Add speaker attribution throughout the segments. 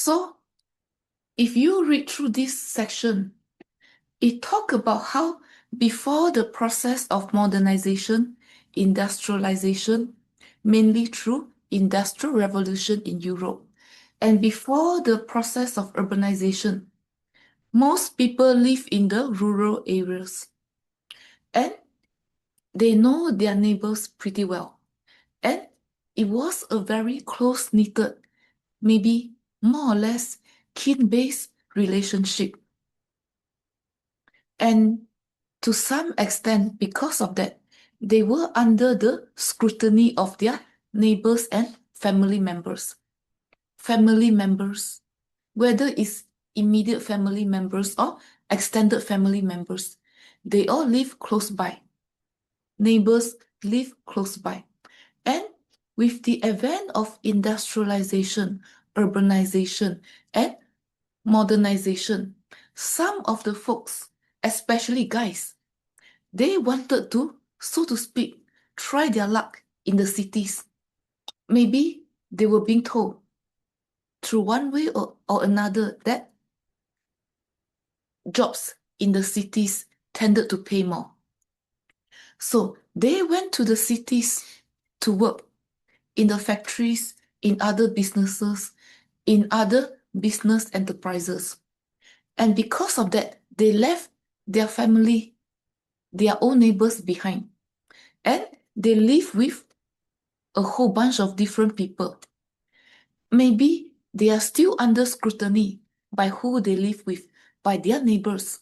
Speaker 1: So, if you read through this section, it talks about how before the process of modernization, industrialization, mainly through Industrial Revolution in Europe, and before the process of urbanization, most people live in the rural areas and they know their neighbors pretty well. And it was a very close-knitted, maybe more or less kin-based relationship. And to some extent, because of that, they were under the scrutiny of their neighbors and family members. Family members, whether it's immediate family members or extended family members, they all live close by. Neighbors live close by. And with the advent of industrialization, urbanization, and modernization, some of the folks, especially guys, they wanted to, so to speak, try their luck in the cities. Maybe they were being told through one way or another that jobs in the cities tended to pay more. So they went to the cities to work in the factories, in other businesses, in other business enterprises. And because of that, they left their family, their own neighbors behind. And they live with a whole bunch of different people. Maybe they are still under scrutiny by who they live with, by their neighbors.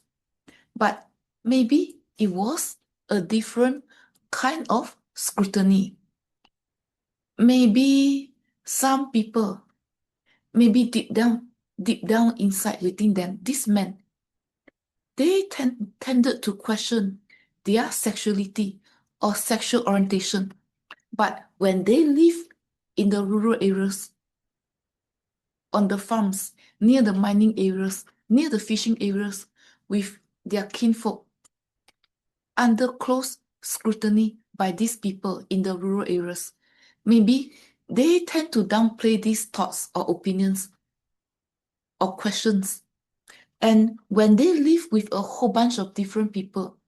Speaker 1: But maybe it was a different kind of scrutiny. Maybe some people, maybe deep down inside within them, these men, they tended to question their sexuality or sexual orientation. But when they live in the rural areas, on the farms, near the mining areas, near the fishing areas, with their kinfolk, under close scrutiny by these people in the rural areas, maybe they tend to downplay these thoughts or opinions or questions. And when they live with a whole bunch of different people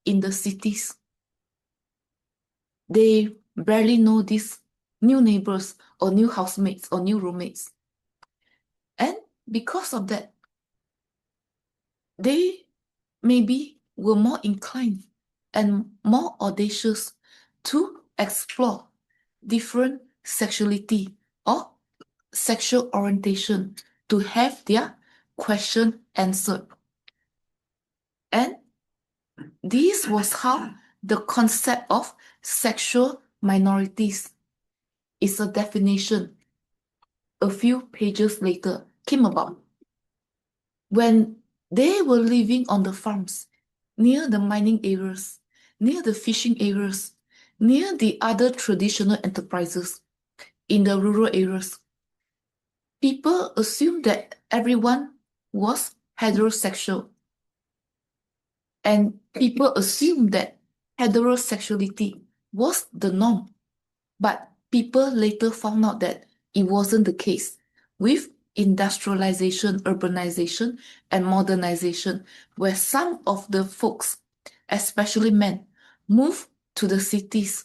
Speaker 1: in the cities, they barely know these new neighbors or new housemates or new roommates. And because of that, they maybe were more inclined and more audacious to explore different sexuality or sexual orientation to have their question answered. And this was how the concept of sexual minorities is a definition a few pages later came about. When they were living on the farms, near the mining areas, near the fishing areas, near the other traditional enterprises in the rural areas, people assumed that everyone was heterosexual. And people assumed that heterosexuality was the norm. But people later found out that it wasn't the case. With industrialization, urbanization, and modernization, where some of the folks, especially men, moved to the cities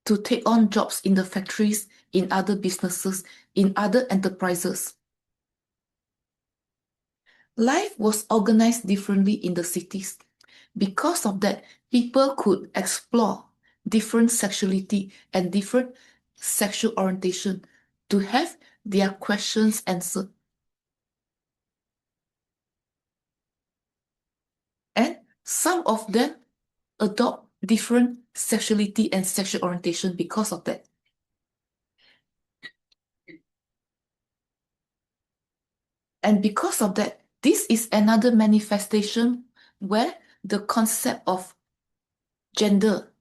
Speaker 1: to take on jobs in the factories, in other businesses, in other enterprises. Life was organized differently in the cities. Because of that, people could explore different sexuality and different sexual orientation to have their questions answered. And some of them adopt different sexuality and sexual orientation because of that. And because of that, this is another manifestation where the concept of gender,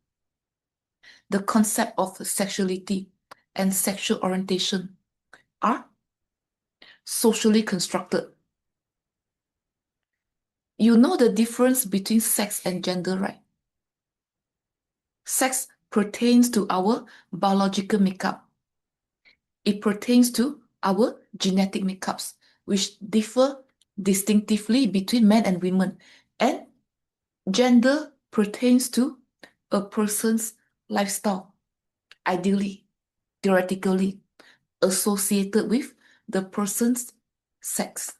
Speaker 1: the concept of sexuality and sexual orientation are socially constructed. You know the difference between sex and gender, right? Sex pertains to our biological makeup. It pertains to our genetic makeups, which differ distinctively between men and women, and gender pertains to a person's lifestyle, ideally, theoretically, associated with the person's sex.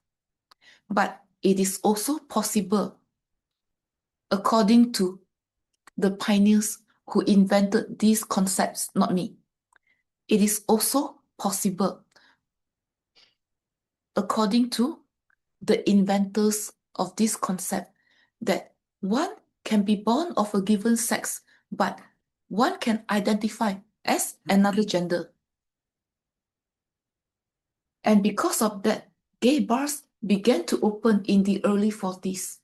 Speaker 1: But it is also possible, according to the pioneers who invented these concepts, not me. It is also possible, according to the inventors of this concept, that one can be born of a given sex, but one can identify as another gender. And because of that, gay bars began to open in the early 40s.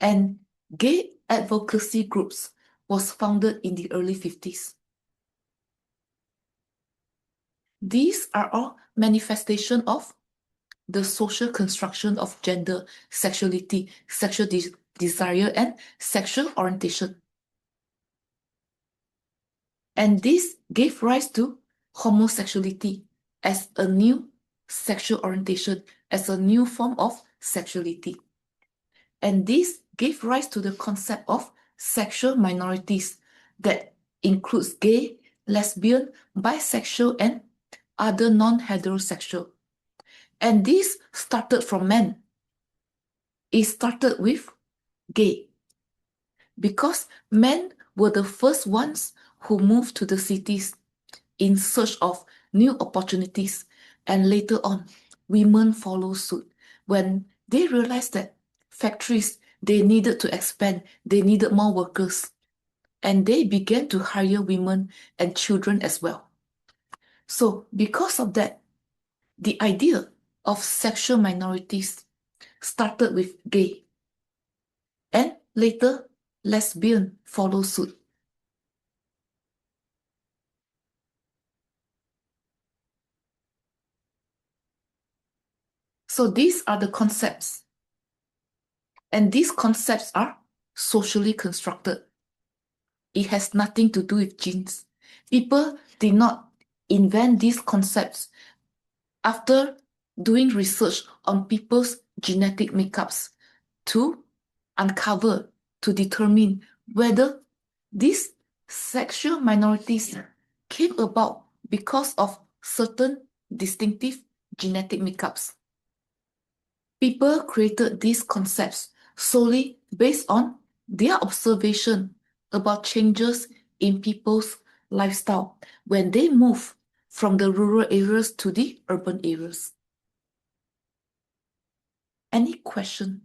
Speaker 1: And gay advocacy groups was founded in the early 50s. These are all manifestations of the social construction of gender, sexuality, sexual desire, and sexual orientation. And this gave rise to homosexuality as a new sexual orientation, as a new form of sexuality. And this gave rise to the concept of sexual minorities that includes gay, lesbian, bisexual, and other non-heterosexual. And this started from men. It started with gay, because men were the first ones who moved to the cities in search of new opportunities, and later on, women followed suit when they realized that factories, they needed to expand, they needed more workers, and they began to hire women and children as well. So because of that, the idea of sexual minorities started with gay, and later lesbian followed suit. So these are the concepts, and these concepts are socially constructed. It has nothing to do with genes. People did not invent these concepts after doing research on people's genetic makeups to uncover, to determine whether these sexual minorities came about because of certain distinctive genetic makeups. People created these concepts solely based on their observation about changes in people's lifestyle when they move from the rural areas to the urban areas. Any question?